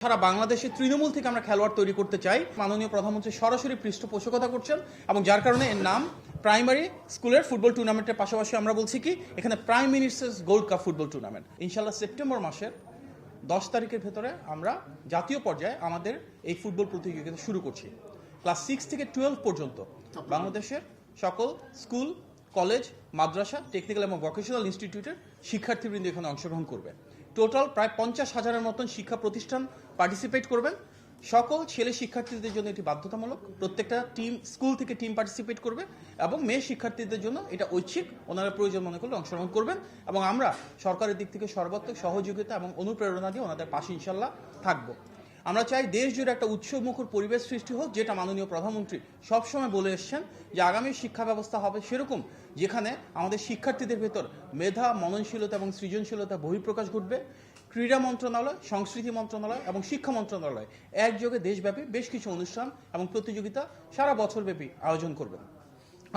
সারা বাংলাদেশে তৃণমূল থেকে আমরা খেলোয়াড় তৈরি করতে চাই। মাননীয় প্রধানমন্ত্রী সরাসরি পৃষ্ঠপোষকতা করছেন এবং যার কারণে এর নাম প্রাইমারি স্কুলের ফুটবল টুর্নামেন্টের পাশাপাশি আমরা বলছি কি এখানে prime ministers gold cup football tournament ইনশাল্লাহ সেপ্টেম্বর মাসের 10 তারিখের ভেতরে আমরা জাতীয় পর্যায়ে আমাদের এই ফুটবল প্রতিযোগিতা শুরু করছি। ক্লাস 6 থেকে 12 পর্যন্ত বাংলাদেশের সকল স্কুল, কলেজ, মাদ্রাসা, টেকনিক্যাল এবং ভোকেশনাল ইনস্টিটিউটের শিক্ষার্থীবৃন্দ এখানে অংশগ্রহণ করবে। টোটাল প্রায় 50,000-এর মতন শিক্ষা প্রতিষ্ঠান পার্টিসিপেট করবেন। সকল ছেলে শিক্ষার্থীদের জন্য এটি বাধ্যতামূলক, প্রত্যেকটা টিম স্কুল থেকে টিম পার্টিসিপেট করবে এবং মেয়ে শিক্ষার্থীদের জন্য এটা ঐচ্ছিক, ওনারা প্রয়োজন মনে করলে অংশগ্রহণ করবেন এবং আমরা সরকারের দিক থেকে সর্বাত্মক সহযোগিতা এবং অনুপ্রেরণা দিয়ে ওনাদের পাশে ইনশাল্লাহ থাকবো। আমরা চাই দেশ জুড়ে একটা উৎসবমুখর পরিবেশ সৃষ্টি হোক, যেটা মাননীয় প্রধানমন্ত্রী সবসময় বলে এসছেন যে আগামী শিক্ষা ব্যবস্থা হবে সেরকম যেখানে আমাদের শিক্ষার্থীদের ভেতর মেধা, মননশীলতা এবং সৃজনশীলতা বহিঃপ্রকাশ ঘটবে। ক্রীড়া মন্ত্রণালয়, সংস্কৃতি মন্ত্রণালয় এবং শিক্ষা মন্ত্রণালয় একযোগে দেশব্যাপী বেশ কিছু অনুষ্ঠান এবং প্রতিযোগিতা সারা বছরব্যাপী আয়োজন করবেন।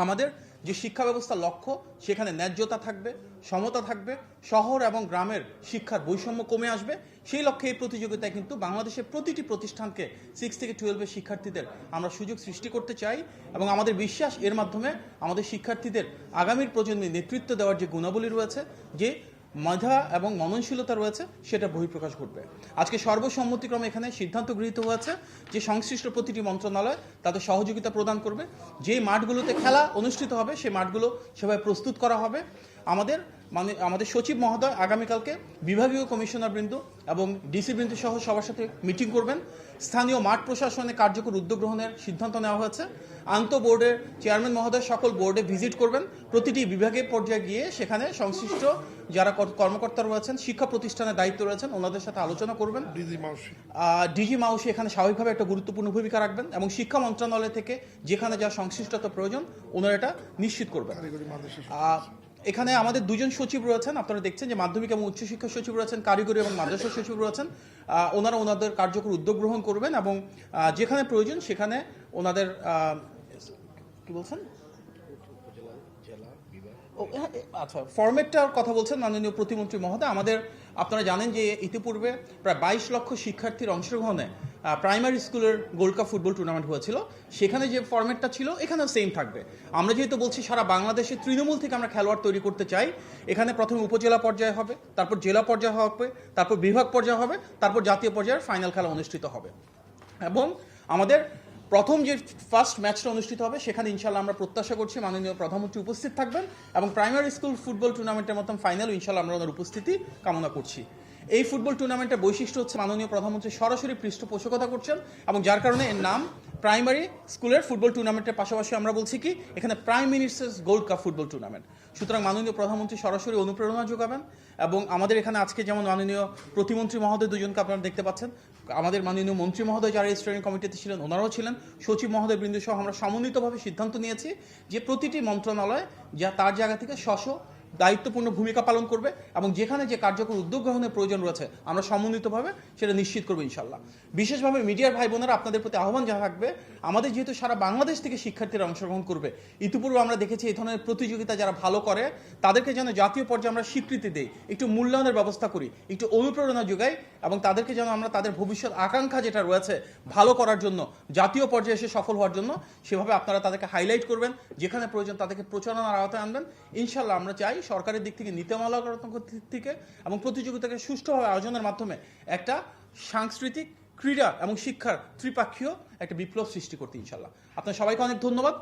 আমাদের যে শিক্ষা ব্যবস্থার লক্ষ্য সেখানে ন্যায্যতা থাকবে, সমতা থাকবে, শহর এবং গ্রামের শিক্ষার বৈষম্য কমে আসবে। সেই লক্ষ্যে এই প্রতিযোগিতায় কিন্তু বাংলাদেশের প্রতিটি প্রতিষ্ঠানকে 6 থেকে 12-এর শিক্ষার্থীদের আমরা সুযোগ সৃষ্টি করতে চাই এবং আমাদের বিশ্বাস এর মাধ্যমে আমাদের শিক্ষার্থীদের আগামীর প্রজন্মে নেতৃত্ব দেওয়ার যে গুণাবলী রয়েছে, যে মেধা এবং মননশীলতা রয়েছে, সেটা বহিঃপ্রকাশ ঘটবে। আজকে সর্বসম্মতিক্রমে এখানে সিদ্ধান্ত গৃহীত হয়েছে যে সংশ্লিষ্ট প্রতিটি মন্ত্রণালয় তাদের সহযোগিতা প্রদান করবে। যেই মাঠগুলোতে খেলা অনুষ্ঠিত হবে সেই মাঠগুলো সেভাবে প্রস্তুত করা হবে। আমাদের সচিব মহোদয় আগামীকালকে বিভাগীয় কমিশনারবৃন্দ এবং ডিসিবৃন্দ সহ সবার সাথে মিটিং করবেন। স্থানীয় মাঠ প্রশাসনে কার্যকর উদ্যোগ গ্রহণের সিদ্ধান্ত নেওয়া হয়েছে। বোর্ডের চেয়ারম্যান মহোদয় সকল বোর্ডে ভিজিট করবেন, প্রতিটি বিভাগের পর্যায়ে গিয়ে সেখানে সংশ্লিষ্ট যারা কর্মকর্তা রয়েছেন, শিক্ষা প্রতিষ্ঠানের দায়িত্ব রয়েছেন, ওনাদের সাথে আলোচনা করবেন। ডিজি মাউসি এখানে স্বাভাবিকভাবে একটা গুরুত্বপূর্ণ ভূমিকা রাখবেন এবং শিক্ষা মন্ত্রণালয় থেকে যেখানে যা সংশ্লিষ্টতা প্রয়োজন ওনারা এটা নিশ্চিত করবেন। এখানে আমাদের দুজন সচিব রয়েছেন, আপনারা দেখছেন যে মাধ্যমিক এবং উচ্চশিক্ষা সচিব রয়েছেন, কারিগরি এবং মাদ্রাসা সচিব রয়েছেন। ওনারা ওনাদের কার্যকর উদ্যোগ গ্রহণ করবেন এবং যেখানে প্রয়োজন সেখানে ওনাদের কি বলছেন আচ্ছা ফরম্যাটটার কথা বলছেন মাননীয় প্রতিমন্ত্রী মহোদয়। আপনারা জানেন যে ইতিপূর্বে প্রায় 22 লক্ষ শিক্ষার্থীর অংশগ্রহণে প্রাইমারি স্কুলের গোল্ড কাপ ফুটবল টুর্নামেন্ট হয়েছিল। সেখানে যে ফরম্যাটটা ছিল এখানেও সেম থাকবে। আমরা যেহেতু বলছি সারা বাংলাদেশে তৃণমূল থেকে আমরা খেলোয়াড় তৈরি করতে চাই, এখানে প্রথমে উপজেলা পর্যায়ে হবে, তারপর জেলা পর্যায়ে হবে, তারপর বিভাগ পর্যায়ে হবে, তারপর জাতীয় পর্যায়ের ফাইনাল খেলা অনুষ্ঠিত হবে এবং আমাদের প্রথম যে ফার্স্ট ম্যাচটা অনুষ্ঠিত হবে সেখানে ইনশাল্লাহ আমরা প্রত্যাশা করছি মাননীয় প্রধানমন্ত্রী উপস্থিত থাকবেন এবং প্রাইমারি স্কুল ফুটবল টুর্নামেন্টের মতন ফাইনালও ইনশাল্লাহ আমরা ওনার উপস্থিতি কামনা করছি। এই ফুটবল টুর্নামেন্টের বৈশিষ্ট্য হচ্ছে মাননীয় প্রধানমন্ত্রী সরাসরি পৃষ্ঠপোষকতা করছেন এবং যার কারণে এর নাম প্রাইমারি স্কুলের ফুটবল টুর্নামেন্টের পাশাপাশি আমরা বলছি কি এখানে prime ministers gold cup football tournament. সুতরাং মাননীয় প্রধানমন্ত্রী সরাসরি অনুপ্রেরণা যোগাবেন এবং আমাদের এখানে আজকে যেমন মাননীয় প্রতিমন্ত্রী মহোদয় দুজনকে আপনারা দেখতে পাচ্ছেন, আমাদের মাননীয় মন্ত্রী মহোদয় যারা স্টেয়ারিং কমিটিতে ছিলেন ওনারাও ছিলেন, সচিব মহোদয় বৃন্দ সহ আমরা সমন্বিতভাবে সিদ্ধান্ত নিয়েছি যে প্রতিটি মন্ত্রণালয় যা তার জায়গা থেকে দায়িত্বপূর্ণ ভূমিকা পালন করবে এবং যেখানে যে কার্যকর উদ্যোগ গ্রহণের প্রয়োজন রয়েছে আমরা সমন্বিতভাবে সেটা নিশ্চিত করবো ইনশাল্লাহ। বিশেষভাবে মিডিয়ার ভাই বোনেরা আপনাদের প্রতি আহ্বান জানা থাকবে, আমাদের যেহেতু সারা বাংলাদেশ থেকে শিক্ষার্থীরা অংশগ্রহণ করবে, ইতিপূর্বে আমরা দেখেছি এই ধরনের প্রতিযোগিতা যারা ভালো করে তাদেরকে যেন জাতীয় পর্যায়ে আমরা স্বীকৃতি দিই, একটু মূল্যায়নের ব্যবস্থা করি, একটু অনুপ্রেরণা যোগাই এবং তাদেরকে যেন আমরা তাদের ভবিষ্যৎ আকাঙ্ক্ষা যেটা রয়েছে ভালো করার জন্য, জাতীয় পর্যায়ে এসে সফল হওয়ার জন্য সেভাবে আপনারা তাদেরকে হাইলাইট করবেন, যেখানে প্রয়োজন তাদেরকে প্রচারণার আওতায় আনবেন। ইনশাল্লাহ আমরা চাই সরকারের দিক থেকে নীতিমালাগত দিক থেকে এবং প্রতিযোগিতাকে সুষ্ঠুভাবে আয়োজনের মাধ্যমে একটা সাংস্কৃতিক, ক্রীড়া এবং শিক্ষার ত্রিপাক্ষীয় একটা বিপ্লব সৃষ্টি করতে ইনশাল্লাহ। আপনার সবাইকে অনেক ধন্যবাদ।